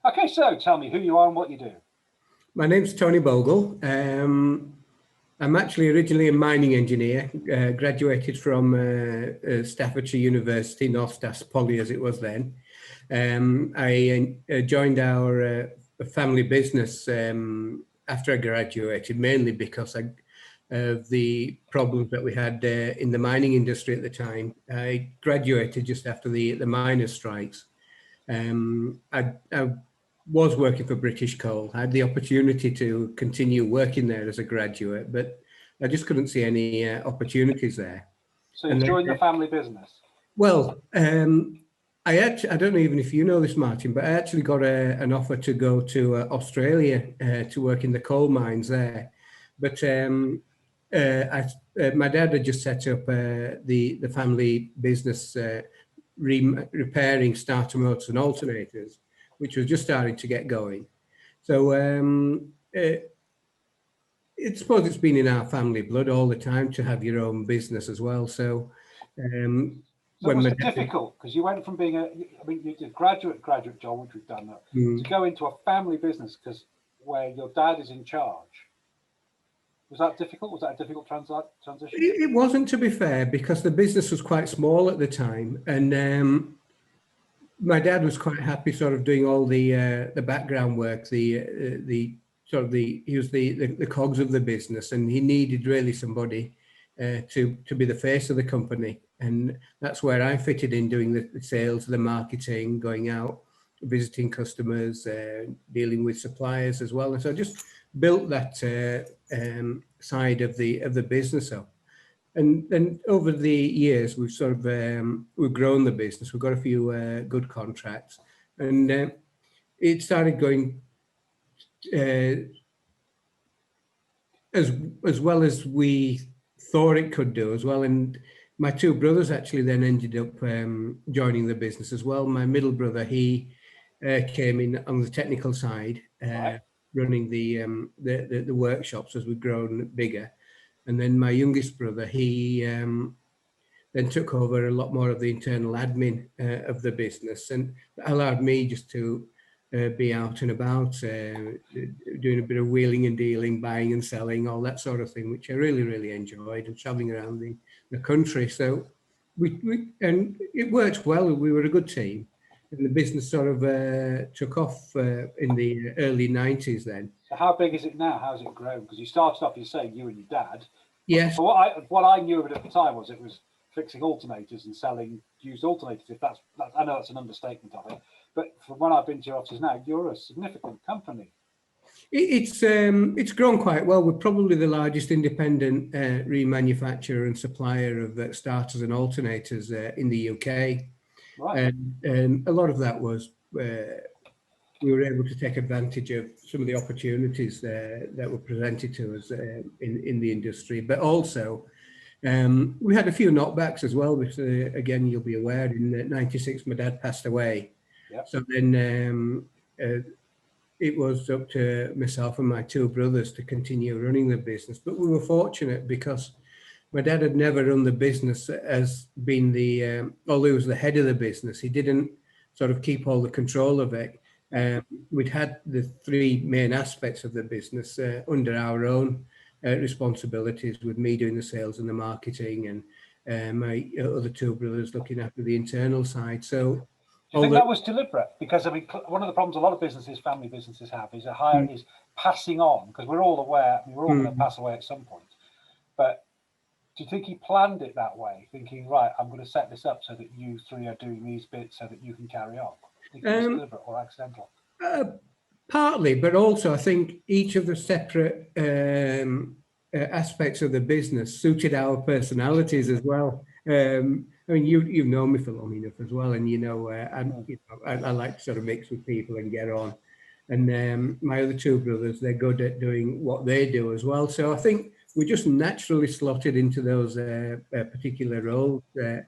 Okay, so tell me who you are and what you do. My name's Tony Bhogal. I'm actually originally a mining engineer, graduated from Staffordshire University, North Staffs Poly as it was then. I joined our family business after I graduated, mainly because of the problems that we had in the mining industry at the time. I graduated just after the miners' strikes. I was working for British Coal. I had the opportunity to continue working there as a graduate, but I just couldn't see any opportunities there. So you joined the family business? Well, I don't know even if you know this, Martin, but I actually got an offer to go to Australia to work in the coal mines there. But my dad had just set up the family business repairing starter motors and alternators, which was just starting to get going. So I suppose it's been in our family blood all the time to have your own business as well. So was it difficult? Because you went from being you did a graduate job, which we've done, to go into a family business where your dad is in charge. Was that difficult? Was that a difficult transition? It wasn't, to be fair, because the business was quite small at the time, and my dad was quite happy sort of doing all the background work, he was the cogs of the business, and he needed really somebody to be the face of the company. And that's where I fitted in, doing the sales, the marketing, going out, visiting customers, dealing with suppliers as well. And so I just built that side of the business up. And then over the years, we've sort of we've grown the business. We've got a few good contracts, and it started going as well as we thought it could do as well. And my two brothers actually then ended up joining the business as well. My middle brother, he came in on the technical side, running the workshops as we've grown bigger. And then my youngest brother, he then took over a lot more of the internal admin of the business, and allowed me just to be out and about, doing a bit of wheeling and dealing, buying and selling, all that sort of thing, which I really, really enjoyed, and traveling around the country. So and it worked well. We were a good team, and the business sort of took off in the early 90s then. So how big is it now? How's it grown? Because you started off, you say, you and your dad. Yes. So what I knew of it at the time was it was fixing alternators and selling used alternators. If that's I know that's an understatement of it, but from when I've been to your offices now, you're a significant company. It's grown quite well. We're probably the largest independent remanufacturer and supplier of starters and alternators in the UK. Right. And a lot of that was we were able to take advantage of some of the opportunities that were presented to us in the industry, but also we had a few knockbacks as well, which again, you'll be aware, in '96 my dad passed away. Yep. So then it was up to myself and my two brothers to continue running the business. But we were fortunate because my dad had never run the business as being although he was the head of the business, he didn't sort of keep all the control of it. We'd had the three main aspects of the business under our own responsibilities, with me doing the sales and the marketing, and my other two brothers looking after the internal side. So do you think that was deliberate? Because I mean, one of the problems a lot of businesses, family businesses, have is is passing on, because we're all aware, we're all going to pass away at some point. But do you think he planned it that way, thinking, right, I'm going to set this up so that you three are doing these bits so that you can carry on? Do you think it was deliberate or accidental? Partly, but also I think each of the separate aspects of the business suited our personalities as well. I mean, you've known me for long enough as well, and I like to sort of mix with people and get on. And my other two brothers, they're good at doing what they do as well. So I think we just naturally slotted into those particular roles in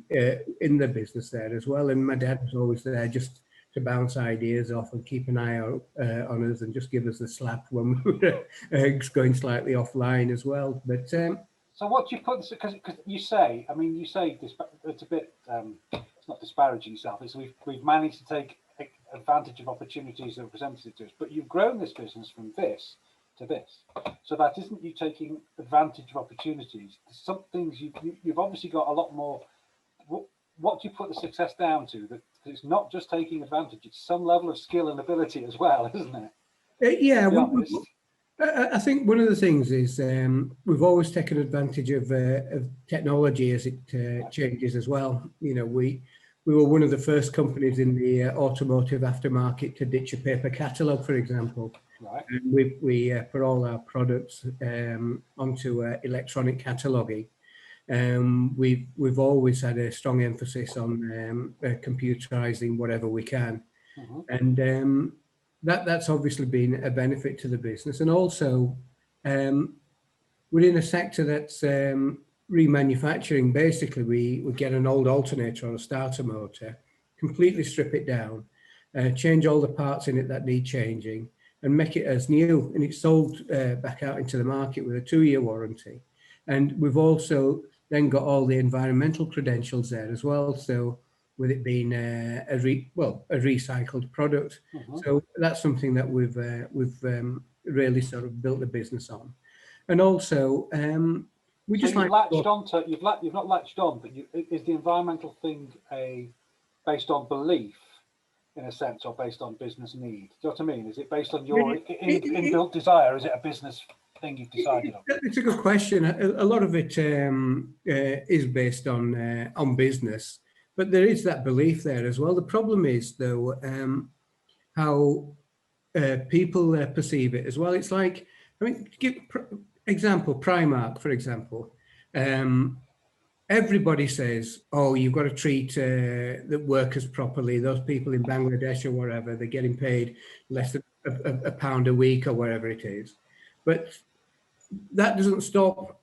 the business there as well. And my dad was always there just to bounce ideas off and keep an eye out on us and just give us a slap when we were going slightly offline as well. But So what do you put? Because you say, I mean, you say it's a bit. It's not disparaging yourself. It's we've managed to take advantage of opportunities that are presented to us. But you've grown this business from this to this. So that isn't you taking advantage of opportunities. Some things you've obviously got a lot more. What do you put the success down to? That it's not just taking advantage; it's some level of skill and ability as well, isn't it? Yeah, honest. I think one of the things is we've always taken advantage of technology as it changes as well. You know, we were one of the first companies in the automotive aftermarket to ditch a paper catalogue, for example. Right. And we put all our products onto electronic cataloguing. We've always had a strong emphasis on computerizing whatever we can, and that's obviously been a benefit to the business. And also, we're in a sector that's remanufacturing. Basically, we get an old alternator or a starter motor, completely strip it down, change all the parts in it that need changing, and make it as new. And it's sold back out into the market with a 2-year warranty. And we've also then got all the environmental credentials there as well. So with it being a recycled product, so that's something that we've really sort of built the business on. And also, we just you've not latched on, but is the environmental thing based on belief in a sense, or based on business need? Do you know what I mean? Is it based on your inbuilt desire? Or is it a business thing you've decided on? It's a good question. A lot of it is based on business, but there is that belief there as well. The problem is, though, how people perceive it as well. It's like, I mean, give example, Primark, for example. Everybody says, oh, you've got to treat the workers properly. Those people in Bangladesh or wherever, they're getting paid less than a pound a week or wherever it is. But that doesn't stop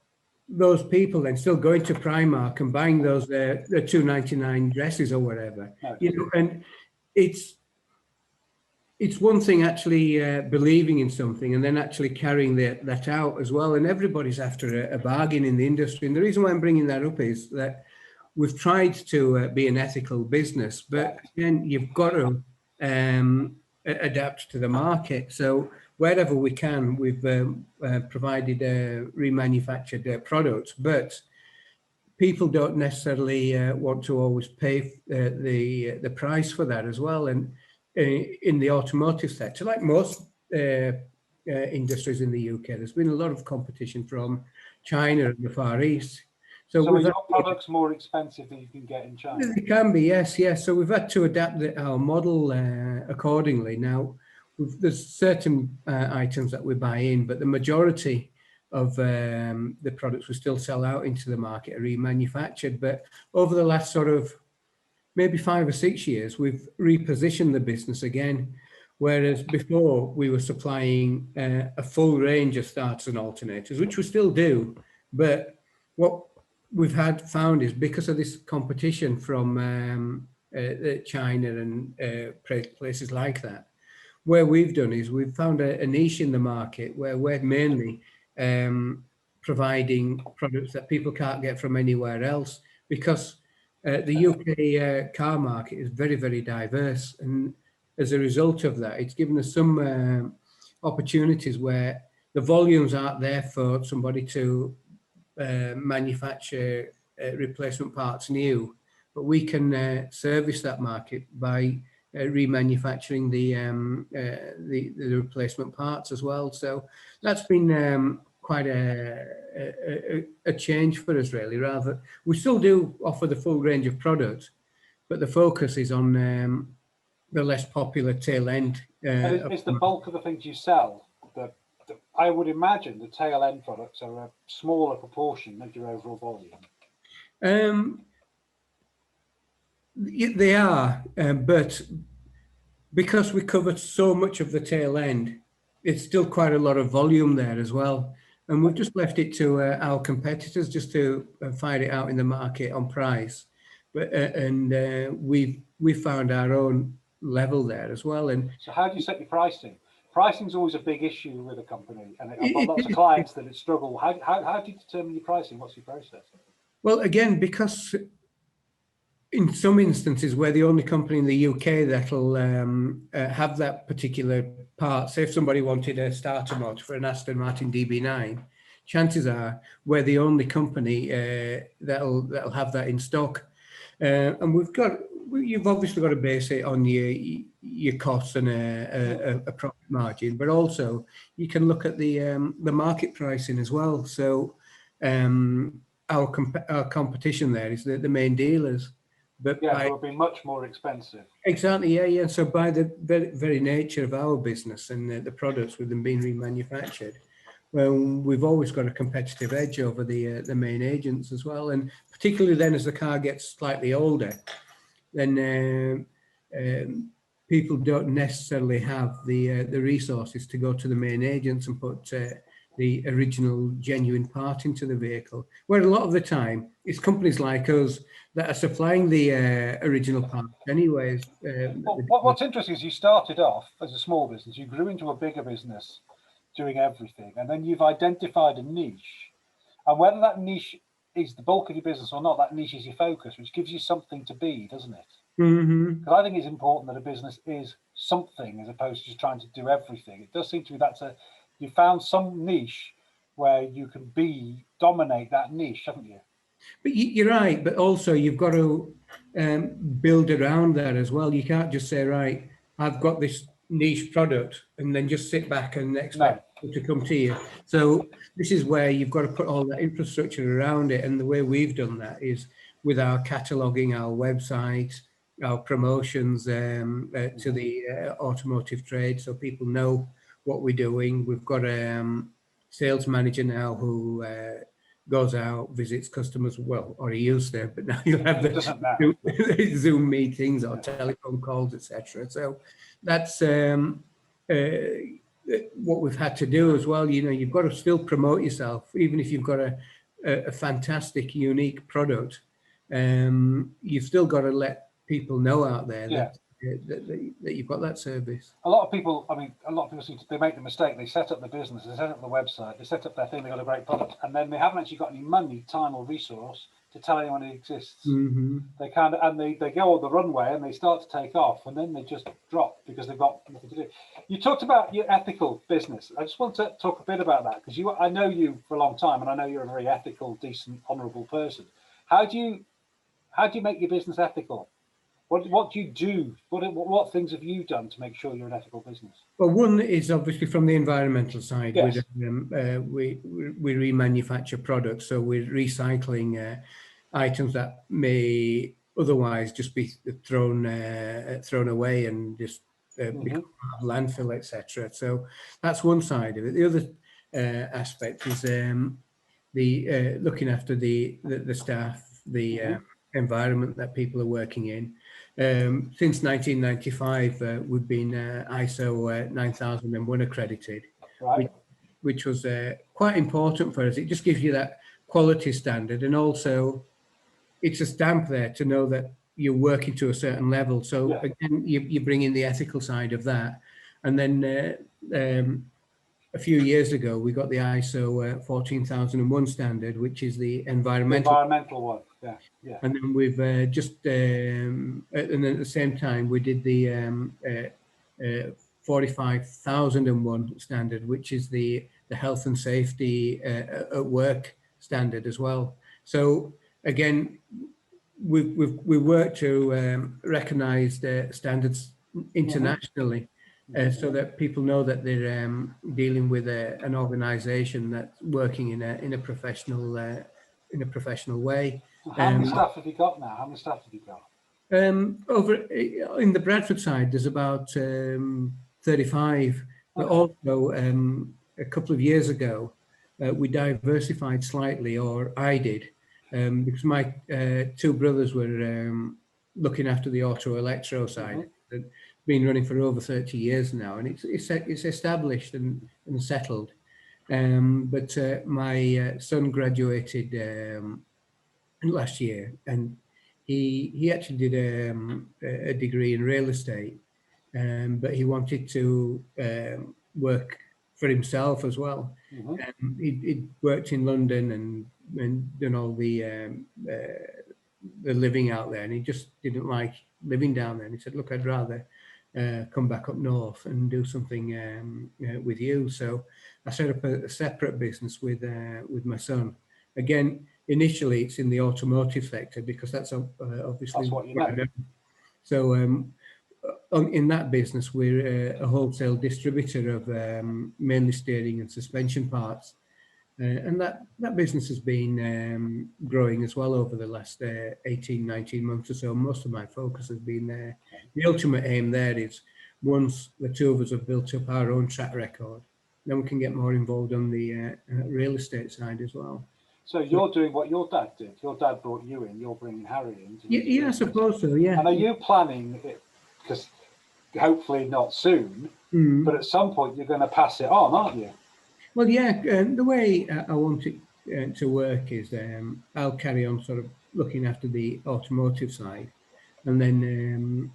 those people then still going to Primark and buying those the $2.99 dresses or whatever. No, you know, and it's one thing actually believing in something and then actually carrying that out as well. And everybody's after a bargain in the industry. And the reason why I'm bringing that up is that we've tried to be an ethical business, but again, you've got to adapt to the market. So wherever we can, we've provided remanufactured products, but people don't necessarily want to always pay the price for that as well. And in the automotive sector, like most industries in the UK, there's been a lot of competition from China and the Far East. So are your products more expensive than you can get in China? It can be, yes. So we've had to adapt our model accordingly. Now, there's certain items that we buy in, but the majority of the products we still sell out into the market are remanufactured. But over the last sort of maybe 5 or 6 years, we've repositioned the business again, whereas before we were supplying a full range of starters and alternators, which we still do. But what we've found is because of this competition from China and places like that, where we've done is we've found a niche in the market where we're mainly providing products that people can't get from anywhere else, because the UK car market is very, very diverse. And as a result of that, it's given us some opportunities where the volumes aren't there for somebody to manufacture replacement parts new, but we can service that market by remanufacturing the replacement parts as well. So that's been quite a change for us, really. Rather, we still do offer the full range of products, but the focus is on the less popular tail end. Is the bulk of the things you sell, I would imagine the tail end products are a smaller proportion of your overall volume. They are, but because we covered so much of the tail end, it's still quite a lot of volume there as well. And we've just left it to our competitors just to fight it out in the market on price. But we found our own level there as well. And so how do you set your pricing? pricing's always a big issue with a company, and I've got lots of clients that struggle. How do you determine your pricing? What's your process? Well, again, because in some instances we're the only company in the UK that'll have that particular part. Say if somebody wanted a starter mod for an Aston Martin DB9, chances are we're the only company that'll have that in stock. And you've obviously got to base it on your costs and a profit margin, but also you can look at the market pricing as well. So our competition there is the main dealers. But yeah, it will be much more expensive. Exactly, yeah. So by the very nature of our business and the products with them being remanufactured, well, we've always got a competitive edge over the main agents as well. And particularly then as the car gets slightly older, then people don't necessarily have the resources to go to the main agents and put the original genuine part into the vehicle, where a lot of the time it's companies like us that are supplying the original parts anyways. What's interesting is you started off as a small business, you grew into a bigger business doing everything, and then you've identified a niche, and whether that niche is the bulk of your business or not, that niche is your focus, which gives you something to be, doesn't it? Because I think it's important that a business is something as opposed to just trying to do everything. It does seem to me you found some niche where you can dominate that niche, haven't you? But you're right, but also you've got to build around that as well. You can't just say, right, I've got this niche product and then just sit back and expect it to come to you. So this is where you've got to put all that infrastructure around it. And the way we've done that is with our cataloguing, our website, our promotions to the automotive trade, so people know what we're doing. We've got a sales manager now who goes out, visits customers, well, or he used to, but now you'll have the Zoom meetings or telephone calls, etc. So that's what we've had to do as well. You know, you've got to still promote yourself, even if you've got a fantastic, unique product. You've still got to let people know out there that you've got that service. A lot of people they make the mistake. They set up the business, they set up the website, they set up their thing, they got a great product, and then they haven't actually got any money, time, or resource to tell anyone it exists. They they go on the runway and they start to take off, and then they just drop because they've got nothing to do. You talked about your ethical business. I just want to talk a bit about that because I know you for a long time, and I know you're a very ethical, decent, honourable person. How do you make your business ethical? What do you do? What things have you done to make sure you're an ethical business? Well, one is obviously from the environmental side. Yes. We remanufacture products, so we're recycling items that may otherwise just be thrown away and just become landfill, etc. So that's one side of it. The other aspect is the looking after the staff, the environment that people are working in. Since 1995, we've been ISO 9001 accredited, which was quite important for us. It just gives you that quality standard, and also it's a stamp there to know that you're working to a certain level. So again, you bring in the ethical side of that. And then a few years ago, we got the ISO 14001 standard, which is the environmental one. Yeah. And then we've and then at the same time, we did the 45,001 standard, which is the health and safety at work standard as well. So again, we work to recognise the standards internationally. So that people know that they're dealing with an organisation that's working in a professional way. How many staff have you got now? How many staff have you got? Over in the Bradford side, there's about 35. But also, a couple of years ago, we diversified slightly, or I did, because my two brothers were looking after the Autoelectro side. Been running for over 30 years now, and it's established and settled. But my son graduated last year, and he actually did a degree in real estate, but he wanted to work for himself as well. He'd worked in London and done all the living out there, and he just didn't like living down there. And he said, "Look, I'd rather come back up north and do something with you." So I set up a separate business with my son. Again, initially it's in the automotive sector because that's obviously what you know. So in that business, we're a wholesale distributor of mainly steering and suspension parts. And that business has been growing as well over the last 18, 19 months or so. Most of my focus has been there. The ultimate aim there is once the two of us have built up our own track record, then we can get more involved on the real estate side as well. So you're doing what your dad did. Your dad brought you in. You're bringing Harry in. Yeah, I suppose so. Yeah. And are you planning it? Because hopefully not soon, but at some point you're going to pass it on, aren't you? Well, yeah. The way I want it to work is I'll carry on sort of looking after the automotive side, and then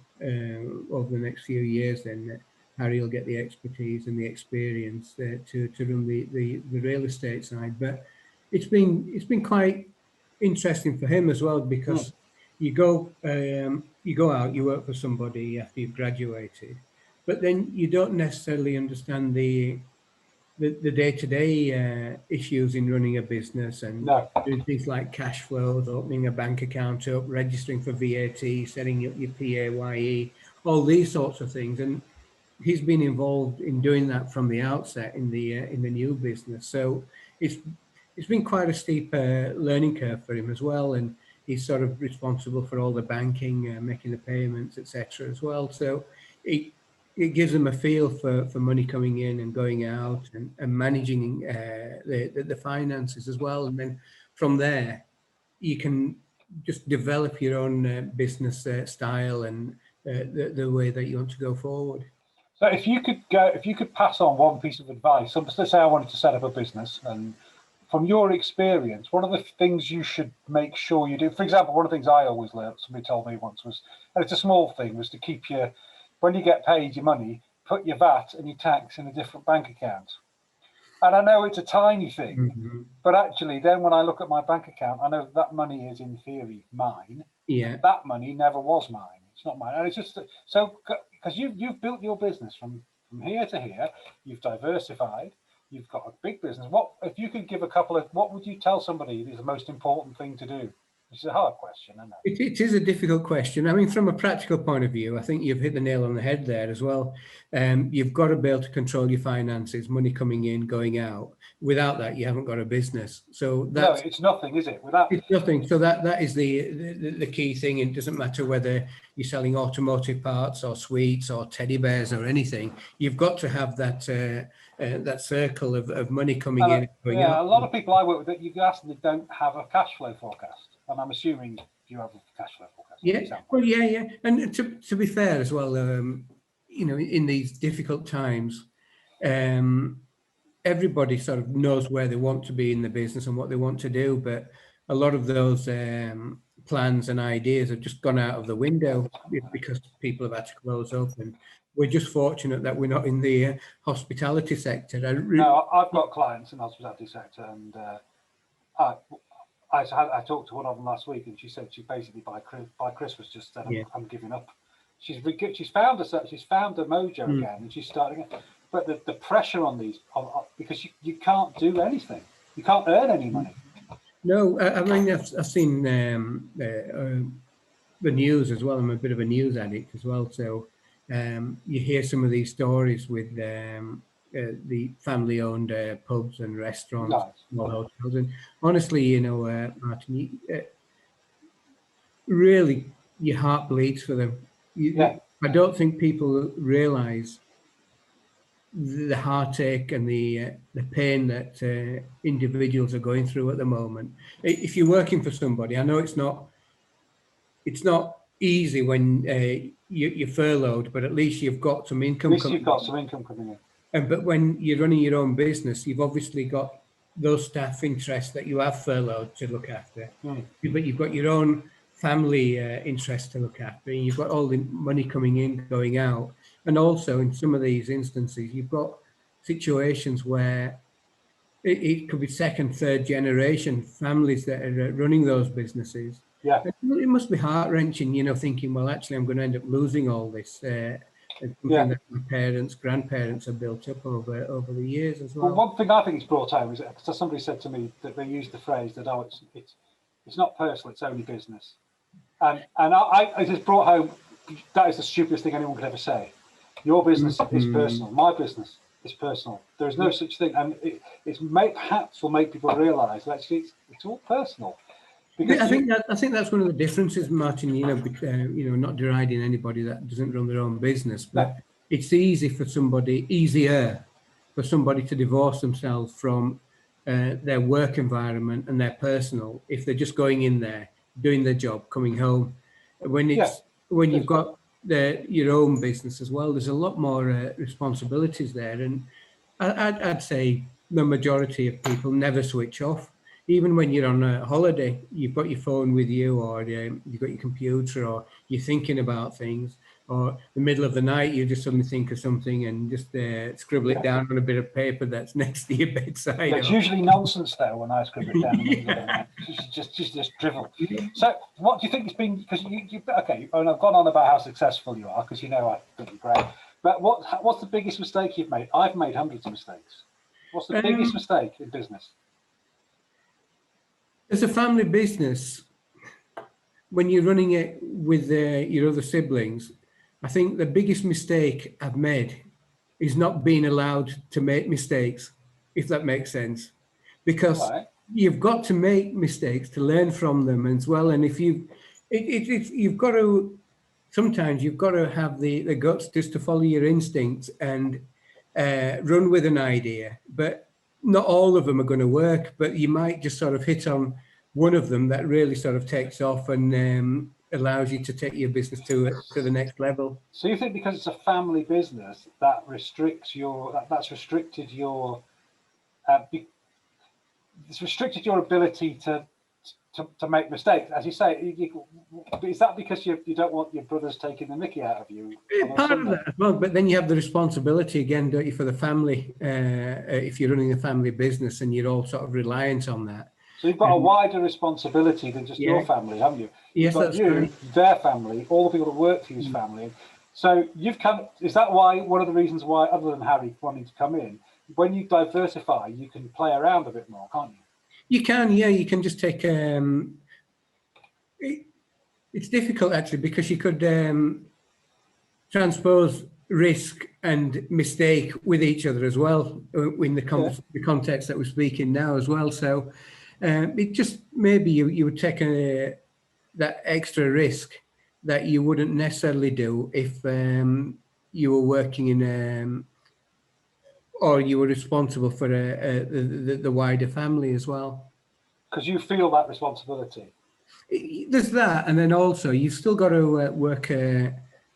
over the next few years, then Harry will get the expertise and the experience to run the real estate side. But it's been quite interesting for him as well because you go out, you work for somebody after you've graduated, but then you don't necessarily understand the day-to-day issues in running a business and doing things like cash flows, opening a bank account up, registering for VAT, setting up your PAYE, all these sorts of things. And he's been involved in doing that from the outset in the new business. So it's been quite a steep learning curve for him as well. And he's sort of responsible for all the banking, making the payments, etc. as well. So it gives them a feel for money coming in and going out and managing the finances as well. And then from there, you can just develop your own business style and the way that you want to go forward. So if you could pass on one piece of advice, so let's say I wanted to set up a business, and from your experience, one of the things you should make sure you do, for example, one of the things I always learned, somebody told me once was, and it's a small thing, was to keep when you get paid your money, put your VAT and your tax in a different bank account. And I know it's a tiny thing, but actually then when I look at my bank account, I know that money is in theory mine. Yeah. That money never was mine. It's not mine. And it's just, so, because you've built your business from here to here, you've diversified, you've got a big business. What, if you could give what would you tell somebody is the most important thing to do? It's a hard question, isn't it? It is a difficult question. I mean, from a practical point of view, I think you've hit the nail on the head there as well. You've got to be able to control your finances, money coming in, going out. Without that, you haven't got a business. So that's, no, it's nothing, is it? It's nothing. So that is the key thing. It doesn't matter whether you're selling automotive parts or sweets or teddy bears or anything. You've got to have that circle of money coming in and going out. A lot of people I work with that you ask them, they don't have a cash flow forecast. And I'm assuming you have a cash flow forecast. Yeah, well, yeah. And to be fair as well, in these difficult times, everybody sort of knows where they want to be in the business and what they want to do. But a lot of those plans and ideas have just gone out of the window because people have had to close up. And we're just fortunate that we're not in the hospitality sector. No, I've got clients in the hospitality sector, and I talked to one of them last week, and she said she basically by Christmas just said, I'm giving up. She's found a mojo again, and she's starting it. But the pressure on these, because you can't do anything, you can't earn any money. No, I mean I've seen the news as well. I'm a bit of a news addict as well, so you hear some of these stories with the family-owned pubs and restaurants, small hotels, and honestly, Martin, really, your heart bleeds for them. I don't think people realise the heartache and the pain that individuals are going through at the moment. If you're working for somebody, I know it's not easy when you're furloughed, but at least you've got some income. You've got some income coming in. But when you're running your own business, you've obviously got those staff interests that you have furloughed to look after. But you've got your own family interests to look after. And you've got all the money coming in, going out. And also in some of these instances, you've got situations where it could be second, third generation families that are running those businesses. Yeah. It must be heart-wrenching, you know, thinking, well, actually, I'm going to end up losing all this. It's something that my parents, grandparents have built up over the years as well. Well, one thing I think it's brought home is that, because somebody said to me that they used the phrase that, oh, it's not personal, it's only business. And I just brought home, that is the stupidest thing anyone could ever say. Your business is personal, my business is personal. There is no such thing. And perhaps will make people realise that actually it's all personal. Because I think that's one of the differences, Martin. You know, not deriding anybody that doesn't run their own business, but it's easier for somebody to divorce themselves from their work environment and their personal if they're just going in there, doing their job, coming home. When you've got your own business as well, there's a lot more responsibilities there, and I'd say the majority of people never switch off. Even when you're on a holiday, you've got your phone with you, or you've got your computer, or you're thinking about things, or the middle of the night, you just suddenly think of something and just scribble it down on a bit of paper that's next to your bedside. It's usually nonsense, though, when I scribble it down. In the middle of the night. It's just drivel. So what do you think it's been, because okay, and I've gone on about how successful you are, because you know I think you're great, but what's the biggest mistake you've made? I've made hundreds of mistakes. What's the biggest mistake in business? As a family business, when you're running it with your other siblings, I think the biggest mistake I've made is not being allowed to make mistakes, if that makes sense. Because you've got to make mistakes to learn from them as well. And if you've got to, sometimes you've got to have the guts just to follow your instincts and run with an idea. But not all of them are going to work, but you might just sort of hit on one of them that really sort of takes off and allows you to take your business to the next level. So you think because it's a family business that restricts that's restricted your it's restricted your ability to make mistakes, as you say? Is that because you don't want your brothers taking the mickey out of you? Part of that as well, but then you have the responsibility again, don't you, for the family, if you're running a family business and you're all sort of reliant on that. So you've got a wider responsibility than just your family, haven't you? Yes, that's true. Their family, all the people that work for you's family. So is that why, one of the reasons why, other than Harry wanting to come in, when you diversify, you can play around a bit more, can't you? You can, yeah. You can just take. It's difficult actually, because you could transpose risk and mistake with each other as well in the context that we're speaking now as well. So it just maybe you would take that extra risk that you wouldn't necessarily do if you were working in or you were responsible for the wider family as well. Because you feel that responsibility. There's that, and then also you've still got to work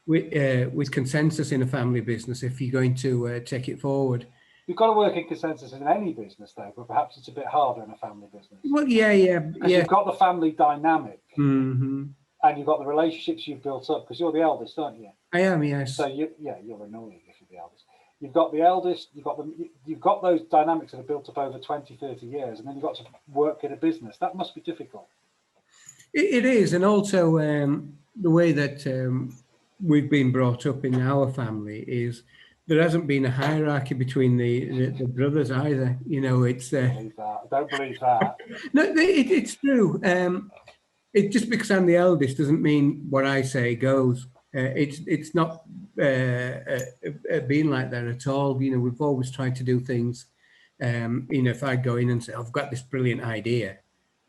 with consensus in a family business if you're going to take it forward. You've got to work in consensus in any business, though, but perhaps it's a bit harder in a family business. Well, yeah. Because you've got the family dynamic, and you've got the relationships you've built up, because you're the eldest, aren't you? I am, yes. So you're annoying if you're the eldest. You've got the eldest, you've got those dynamics that are built up over 20, 30 years, and then you've got to work in a business. That must be difficult. It is, and also the way that we've been brought up in our family is there hasn't been a hierarchy between the brothers either. You know, it's. I don't believe that. No, it's true. It just because I'm the eldest doesn't mean what I say goes. It's not been like that at all. You know, we've always tried to do things. If I go in and say I've got this brilliant idea,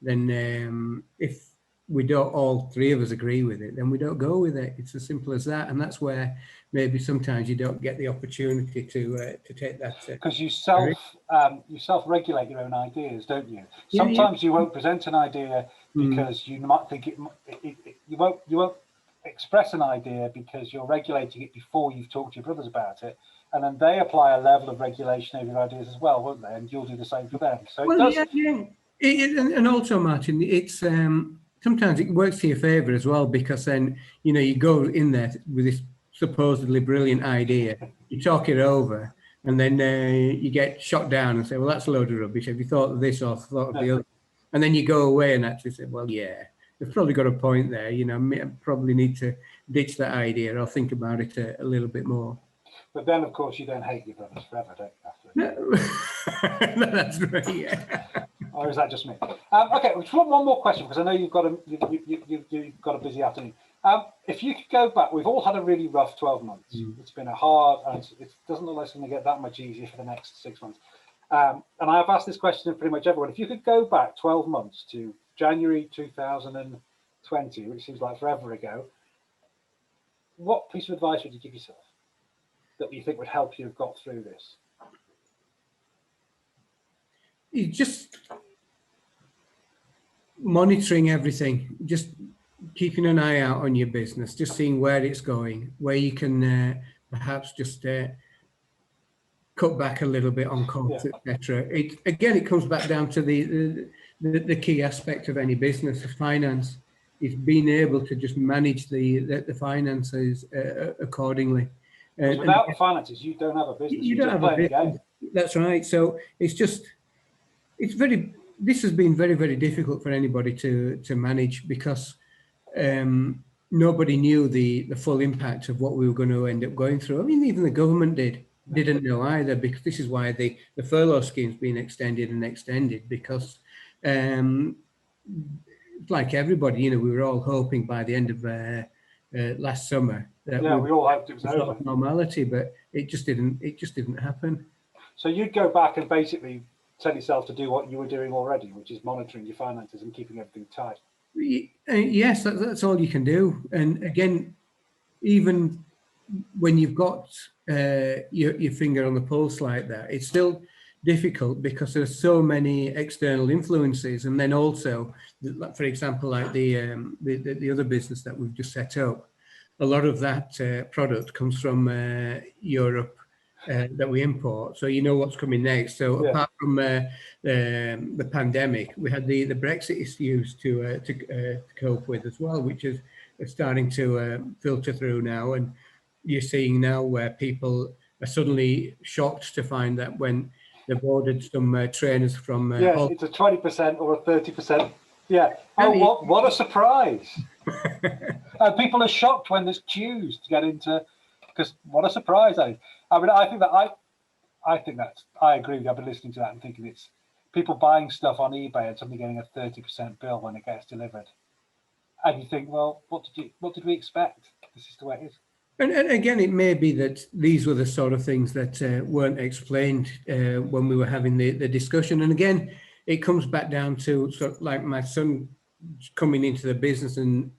then if we don't, all three of us agree with it, then we don't go with it. It's as simple as that, and that's where maybe sometimes you don't get the opportunity to take that. Because you self-regulate your own ideas, don't you? Sometimes you won't present an idea because you might think you won't express an idea because you're regulating it before you've talked to your brothers about it, and then they apply a level of regulation over your ideas as well, won't they? And you'll do the same for them. So and also, Martin, it's. Sometimes it works to your favour as well, because then, you go in there with this supposedly brilliant idea, you talk it over, And then you get shot down and say, well, that's a load of rubbish. Have you thought of this or thought of the other? And then you go away and actually say, well, yeah, they've probably got a point there. You know, I probably need to ditch that idea or think about it a little bit more. But then, of course, you don't hate your brothers forever, don't you? No, that's right, yeah. Or is that just me? Okay, one more question, because I know you've got a busy afternoon. If you could go back, we've all had a really rough 12 months. It's been a hard, and it doesn't look like it's going to get that much easier for the next 6 months. And I've asked this question to pretty much everyone. If you could go back 12 months to January 2020, which seems like forever ago, what piece of advice would you give yourself that you think would help you have got through this? You just monitoring everything, just keeping an eye out on your business, just seeing where it's going, where you can perhaps just cut back a little bit on costs, etc. Again, it comes back down to the key aspect of any business, of finance. Is being able to just manage the finances accordingly. Without the finances, you don't have a business. You don't have a business. That's right. So it's just, this has been very, very difficult for anybody to manage, because nobody knew the full impact of what we were going to end up going through. I mean, even the government didn't know either, because this is why the furlough scheme's been extended and extended, because like everybody, you know, we were all hoping by the end of last summer that we all hoped it was over. Normality, but it just didn't happen. So you'd go back and basically tell yourself to do what you were doing already, which is monitoring your finances and keeping everything tight. Yes, that's all you can do. And again, even when you've got your finger on the pulse like that, it's still difficult, because there's so many external influences. And then also, for example, like the other business that we've just set up, a lot of that product comes from Europe that we import. So you know what's coming next. So apart from the pandemic, we had the Brexit issues to cope with as well, which is starting to filter through now. And you're seeing now where people are suddenly shocked to find that when they've ordered some trainers from it's a 20% or a 30%. Oh, what a surprise. People are shocked when there's queues to get into, because what a surprise. I mean, I agree with you. I've been listening to that and thinking it's people buying stuff on eBay and suddenly getting a 30% bill when it gets delivered. And you think, well, what did we expect? This is the way it is. And again, it may be that these were the sort of things that weren't explained when we were having the discussion. And again, it comes back down to sort of like my son coming into the business and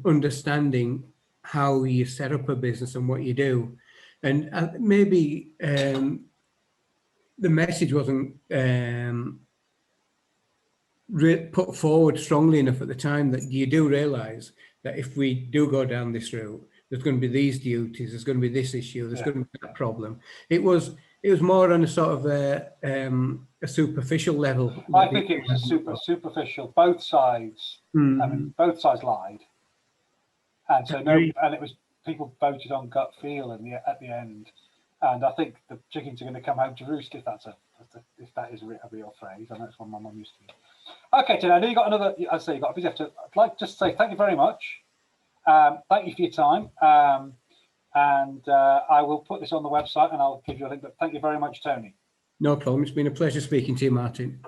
understanding how you set up a business and what you do. And maybe the message wasn't put forward strongly enough at the time, that you do realize that if we do go down this route, there's going to be these duties, there's going to be this issue, there's going to be that problem. It was more on a sort of a superficial level. I think it was a superficial. Both sides. I mean, both sides lied, and so and it was people voted on gut feel at the end. And I think the chickens are going to come home to roost, if that is a real phrase. I know it's one my mum used to use. Okay, Tina, I know you got another. I'd say you got a busy after. I'd like just to say thank you very much. Thank you for your time, and I will put this on the website and I'll give you a link. But thank you very much, Tony. No problem. It's been a pleasure speaking to you, Martin.